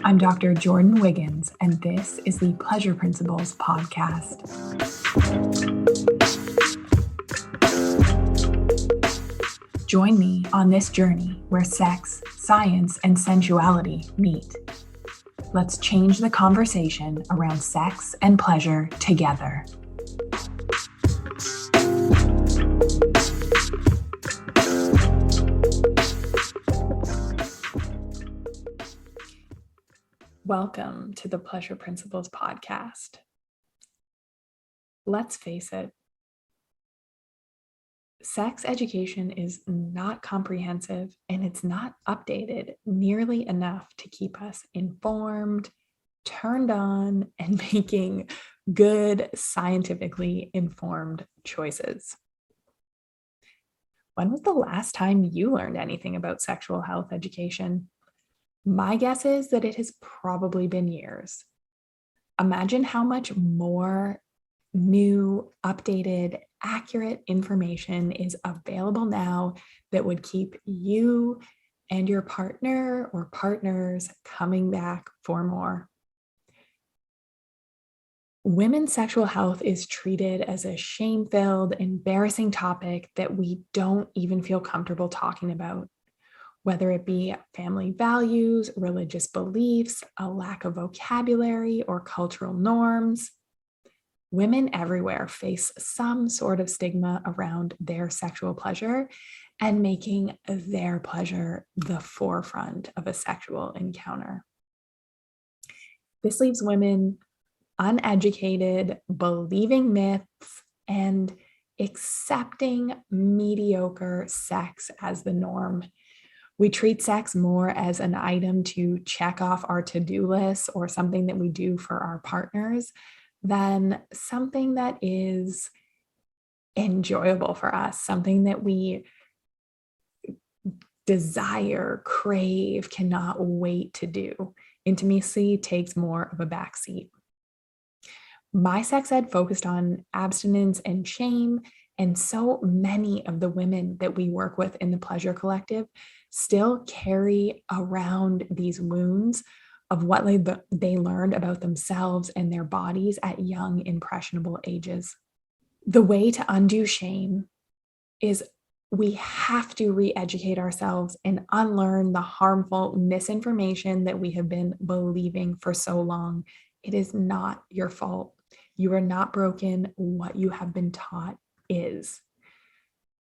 I'm Dr. Jordin Wiggins, and this is the Pleasure Principles podcast. Join me on this journey where sex, science, and sensuality meet. Let's change the conversation around sex and pleasure together. Welcome to the Pleasure Principles podcast. Let's face it, sex education is not comprehensive and it's not updated nearly enough to keep us informed, turned on, and making good, scientifically informed choices. When was the last time you learned anything about sexual health education? My guess is that it has probably been years. Imagine how much more new, updated, accurate information is available now that would keep you and your partner or partners coming back for more. Women's sexual health is treated as a shame-filled, embarrassing topic that we don't even feel comfortable talking about. Whether it be family values, religious beliefs, a lack of vocabulary, or cultural norms, women everywhere face some sort of stigma around their sexual pleasure and making their pleasure the forefront of a sexual encounter. This leaves women uneducated, believing myths, and accepting mediocre sex as the norm. We treat sex more as an item to check off our to-do list or something that we do for our partners than something that is enjoyable for us, something that we desire, crave, cannot wait to do. Intimacy takes more of a backseat. My sex ed focused on abstinence and shame, and so many of the women that we work with in the Pleasure Collective still carry around these wounds of what they learned about themselves and their bodies at young, impressionable ages. The way to undo shame is we have to re-educate ourselves and unlearn the harmful misinformation that we have been believing for so long. It is not your fault. You are not broken. What you have been taught is.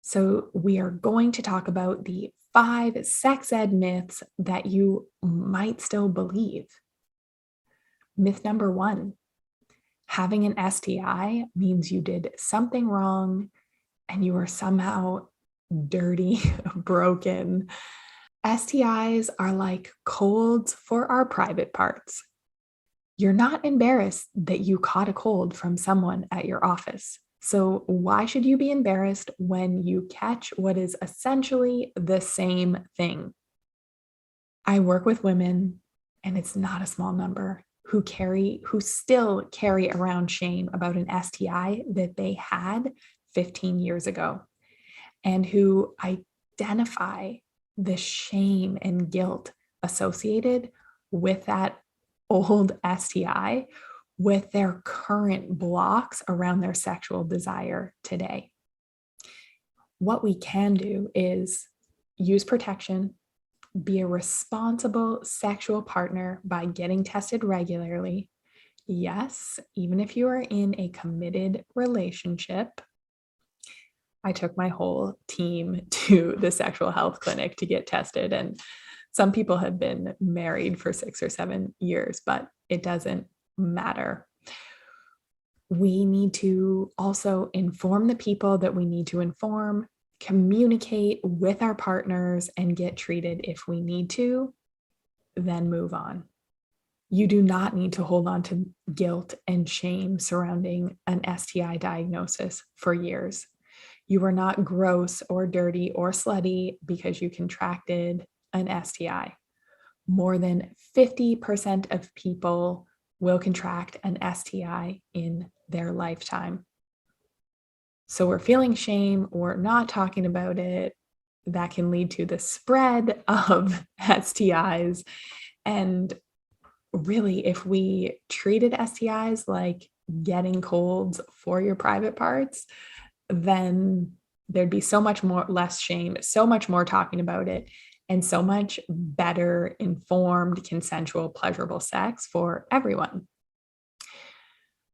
So we are going to talk about the 5 sex ed myths that you might still believe. Myth number 1, having an STI means you did something wrong and you are somehow dirty, broken. STIs are like colds for our private parts. You're not embarrassed that you caught a cold from someone at your office. So why should you be embarrassed when you catch what is essentially the same thing? I work with women, and it's not a small number, who still carry around shame about an STI that they had 15 years ago, and who identify the shame and guilt associated with that old STI with their current blocks around their sexual desire today. What we can do is use protection, be a responsible sexual partner by getting tested regularly. Yes, even if you are in a committed relationship. I took my whole team to the sexual health clinic to get tested, and some people have been married for 6 or 7 years, but it doesn't matter. We need to also inform the people that we need to inform, communicate with our partners, and get treated if we need to, then move on. You do not need to hold on to guilt and shame surrounding an STI diagnosis for years. You are not gross or dirty or slutty because you contracted an STI. More than 50% of people will contract an STI in their lifetime. So we're feeling shame, we're not talking about it. That can lead to the spread of STIs. And really, if we treated STIs like getting colds for your private parts, then there'd be so much more less shame, so much more talking about it, and so much better informed, consensual, pleasurable sex for everyone.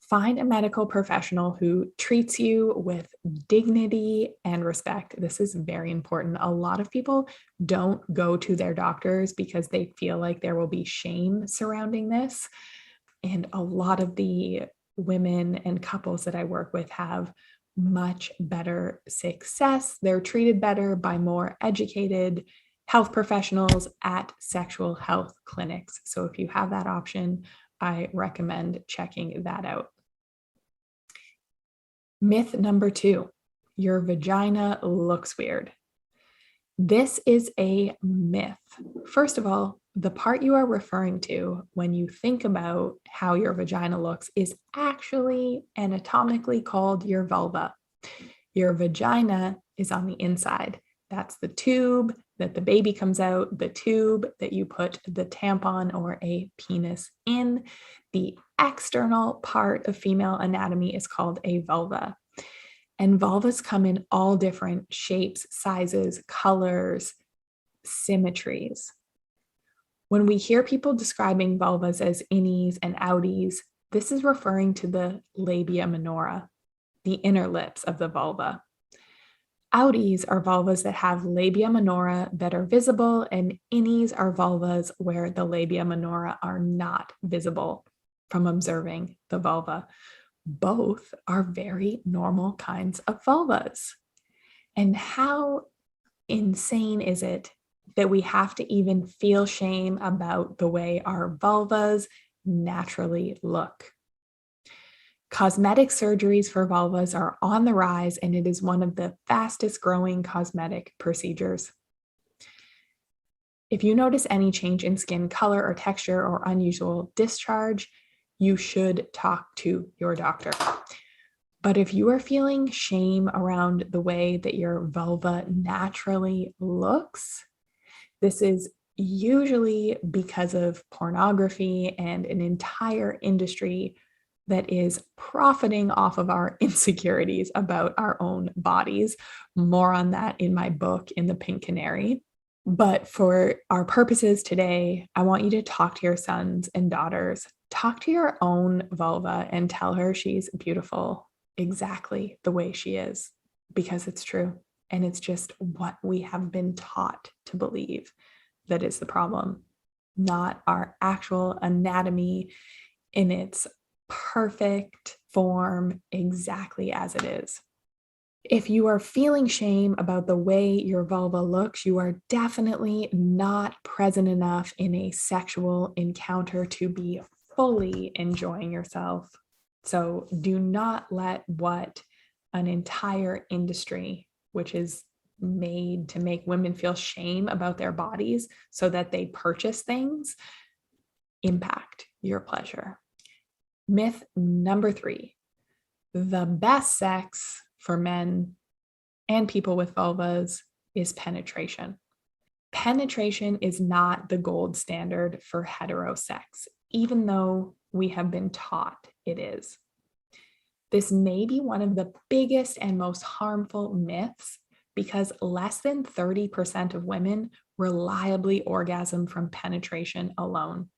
Find a medical professional who treats you with dignity and respect. This is very important. A lot of people don't go to their doctors because they feel like there will be shame surrounding this. And a lot of the women and couples that I work with have much better success. They're treated better by more educated health professionals at sexual health clinics. So if you have that option, I recommend checking that out. Myth number 2, your vagina looks weird. This is a myth. First of all, the part you are referring to when you think about how your vagina looks is actually anatomically called your vulva. Your vagina is on the inside. That's the tube that the baby comes out, the tube that you put the tampon or a penis in. The external part of female anatomy is called a vulva. And vulvas come in all different shapes, sizes, colors, symmetries. When we hear people describing vulvas as innies and outies, this is referring to the labia minora, the inner lips of the vulva. Outies are vulvas that have labia minora that are visible, and innies are vulvas where the labia minora are not visible from observing the vulva. Both are very normal kinds of vulvas. And how insane is it that we have to even feel shame about the way our vulvas naturally look? Cosmetic surgeries for vulvas are on the rise, and it is one of the fastest growing cosmetic procedures. If you notice any change in skin color or texture or unusual discharge, you should talk to your doctor. But if you are feeling shame around the way that your vulva naturally looks, this is usually because of pornography and an entire industry that is profiting off of our insecurities about our own bodies. More on that in my book, In the Pink Canary. But for our purposes today, I want you to talk to your sons and daughters. Talk to your own vulva and tell her she's beautiful exactly the way she is, because it's true. And it's just what we have been taught to believe that is the problem, not our actual anatomy in its perfect form, exactly as it is. If you are feeling shame about the way your vulva looks, you are definitely not present enough in a sexual encounter to be fully enjoying yourself. So do not let what an entire industry, which is made to make women feel shame about their bodies so that they purchase things, impact your pleasure. Myth number 3, the best sex for men and people with vulvas is penetration. Penetration is not the gold standard for heterosex, even though we have been taught it is. This may be one of the biggest and most harmful myths because less than 30% of women reliably orgasm from penetration alone.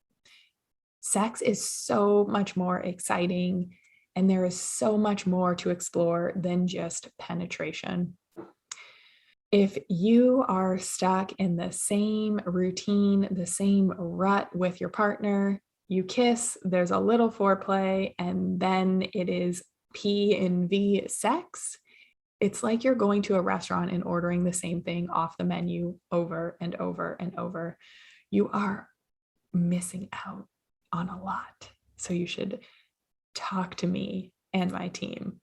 Sex is so much more exciting, and there is so much more to explore than just penetration. If you are stuck in the same routine, the same rut with your partner, you kiss, there's a little foreplay, and then it is P and V sex, it's like you're going to a restaurant and ordering the same thing off the menu over and over and over. You are missing out on a lot. So you should talk to me and my team.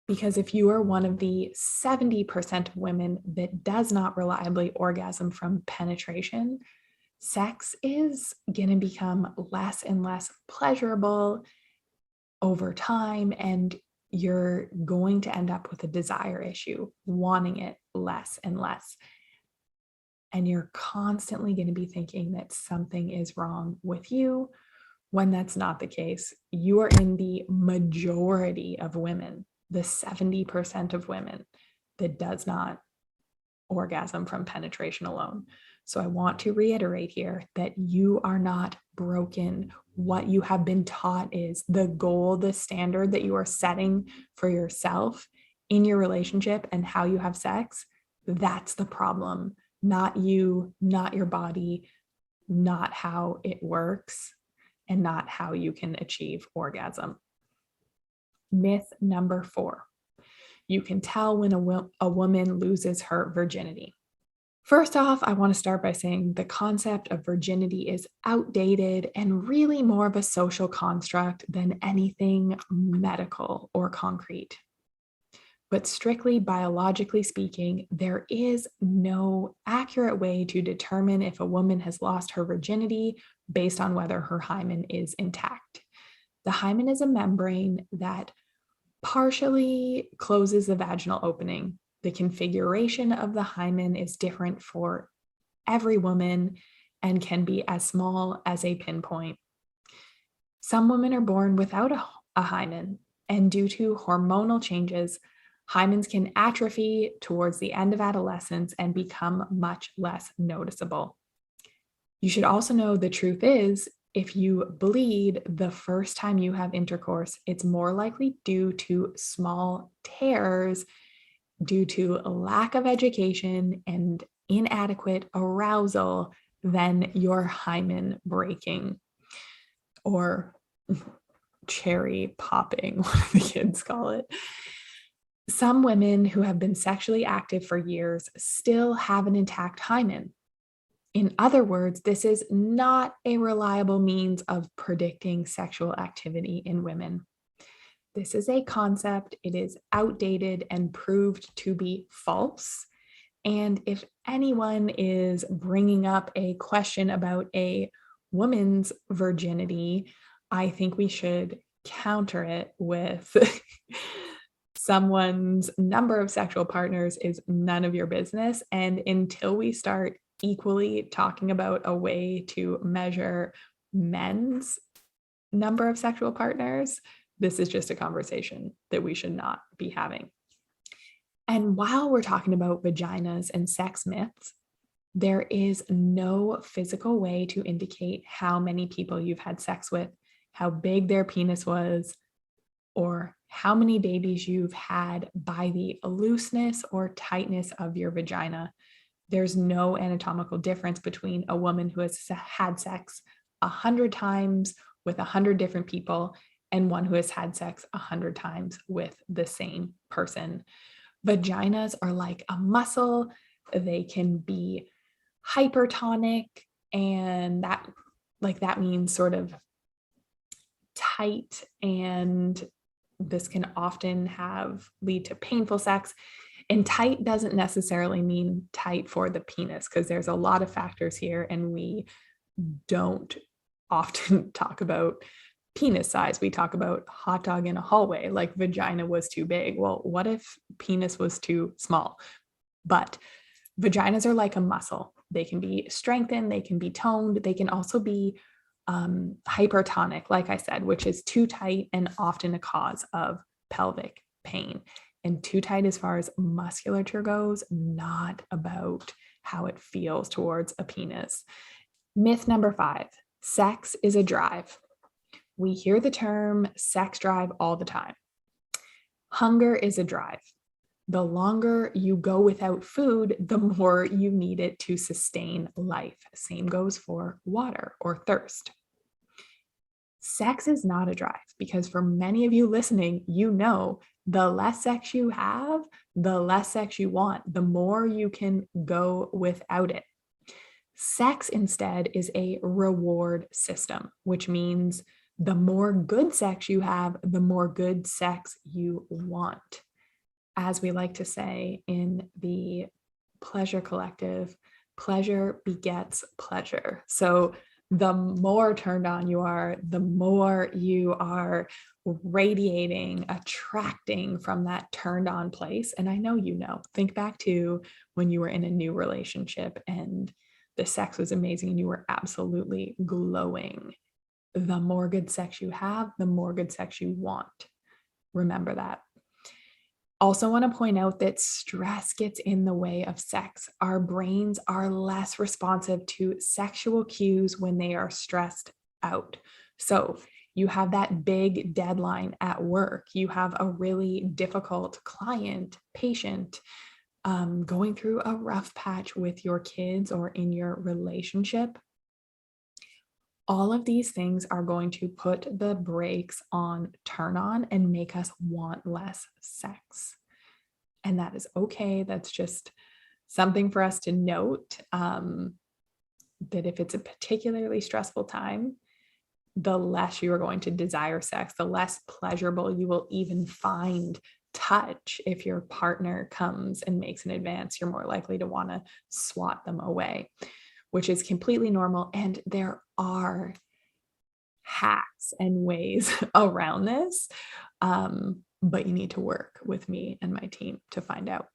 Because if you are one of the 70% of women that does not reliably orgasm from penetration, sex is going to become less and less pleasurable over time, and you're going to end up with a desire issue, wanting it less and less. And you're constantly going to be thinking that something is wrong with you when that's not the case. You are in the majority of women, the 70% of women that does not orgasm from penetration alone. So I want to reiterate here that you are not broken. What you have been taught is the goal, the standard that you are setting for yourself in your relationship and how you have sex. That's the problem, not you, not your body, not how it works, and not how you can achieve orgasm. Myth number 4. You can tell when a woman loses her virginity. First off, I want to start by saying the concept of virginity is outdated and really more of a social construct than anything medical or concrete. But strictly biologically speaking, there is no accurate way to determine if a woman has lost her virginity based on whether her hymen is intact. The hymen is a membrane that partially closes the vaginal opening. The configuration of the hymen is different for every woman and can be as small as a pinpoint. Some women are born without a hymen, and due to hormonal changes, hymens can atrophy towards the end of adolescence and become much less noticeable. You should also know the truth is, if you bleed the first time you have intercourse, it's more likely due to small tears due to a lack of education and inadequate arousal than your hymen breaking or cherry popping, what do the kids call it? Some women who have been sexually active for years still have an intact hymen. In other words, this is not a reliable means of predicting sexual activity in women. This is a concept. It is outdated and proved to be false. And if anyone is bringing up a question about a woman's virginity, I think we should counter it with someone's number of sexual partners is none of your business. And until we start equally talking about a way to measure men's number of sexual partners, this is just a conversation that we should not be having. And while we're talking about vaginas and sex myths, there is no physical way to indicate how many people you've had sex with, how big their penis was, or how many babies you've had by the looseness or tightness of your vagina. There's no anatomical difference between a woman who has had sex 100 times with 100 different people and one who has had sex 100 times with the same person. Vaginas are like a muscle. They can be hypertonic, and that means sort of tight, and this can often lead to painful sex. And tight doesn't necessarily mean tight for the penis, because there's a lot of factors here, and we don't often talk about penis size. We talk about hot dog in a hallway, like vagina was too big. Well, what if penis was too small? But vaginas are like a muscle. They can be strengthened, they can be toned, they can also be hypertonic, like I said, which is too tight and often a cause of pelvic pain. And too tight as far as musculature goes, not about how it feels towards a penis. Myth number 5, sex is a drive. We hear the term sex drive all the time. Hunger is a drive. The longer you go without food, the more you need it to sustain life. Same goes for water or thirst. Sex is not a drive, because for many of you listening, you know the less sex you have, the less sex you want, the more you can go without it. Sex instead is a reward system, which means the more good sex you have, the more good sex you want. As we like to say in the Pleasure Collective, pleasure begets pleasure. So the more turned on you are, the more you are radiating, attracting from that turned on place. And I know you know, think back to when you were in a new relationship and the sex was amazing and you were absolutely glowing. the more good sex you have, the more good sex you want. Remember that. Also want to point out that stress gets in the way of sex. Our brains are less responsive to sexual cues when they are stressed out. So you have that big deadline at work. You have a really difficult client, patient, going through a rough patch with your kids or in your relationship. All of these things are going to put the brakes on turn on and make us want less sex. And that is okay. That's just something for us to note, that if it's a particularly stressful time, the less you are going to desire sex, the less pleasurable you will even find touch. If your partner comes and makes an advance, you're more likely to want to swat them away, which is completely normal. And there are hacks and ways around this, but you need to work with me and my team to find out.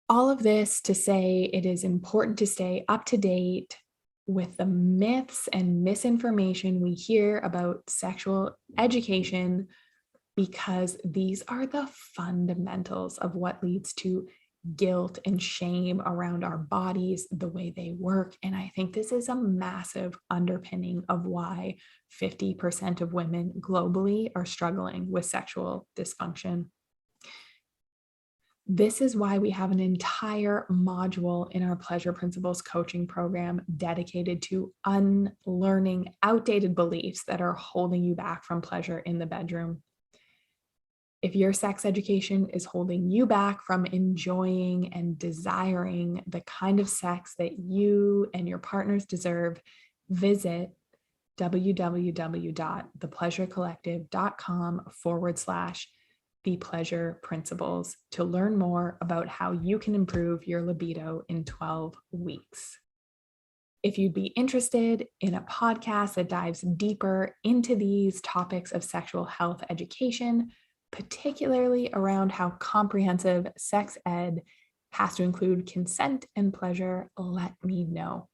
All of this to say it is important to stay up to date with the myths and misinformation we hear about sexual education, because these are the fundamentals of what leads to guilt and shame around our bodies, the way they work. And I think this is a massive underpinning of why 50% of women globally are struggling with sexual dysfunction. This is why we have an entire module in our Pleasure Principles coaching program dedicated to unlearning outdated beliefs that are holding you back from pleasure in the bedroom. If your sex education is holding you back from enjoying and desiring the kind of sex that you and your partners deserve, visit www.thepleasurecollective.com/The Pleasure Principles to learn more about how you can improve your libido in 12 weeks. If you'd be interested in a podcast that dives deeper into these topics of sexual health education, particularly around how comprehensive sex ed has to include consent and pleasure, let me know.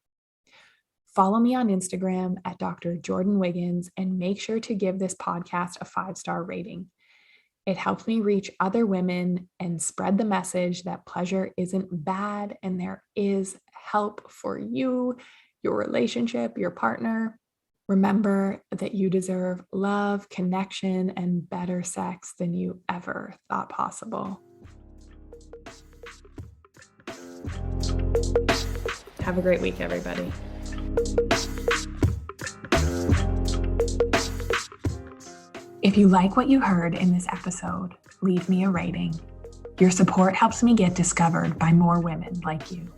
Follow me on Instagram at Dr. Jordin Wiggins and make sure to give this podcast a 5-star rating. It helps me reach other women and spread the message that pleasure isn't bad and there is help for you, your relationship, your partner. Remember that you deserve love, connection, and better sex than you ever thought possible. Have a great week, everybody. If you like what you heard in this episode, leave me a rating. Your support helps me get discovered by more women like you.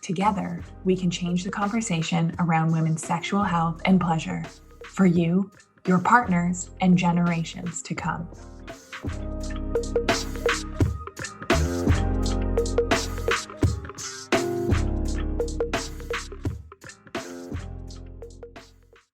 Together, we can change the conversation around women's sexual health and pleasure for you, your partners, and generations to come.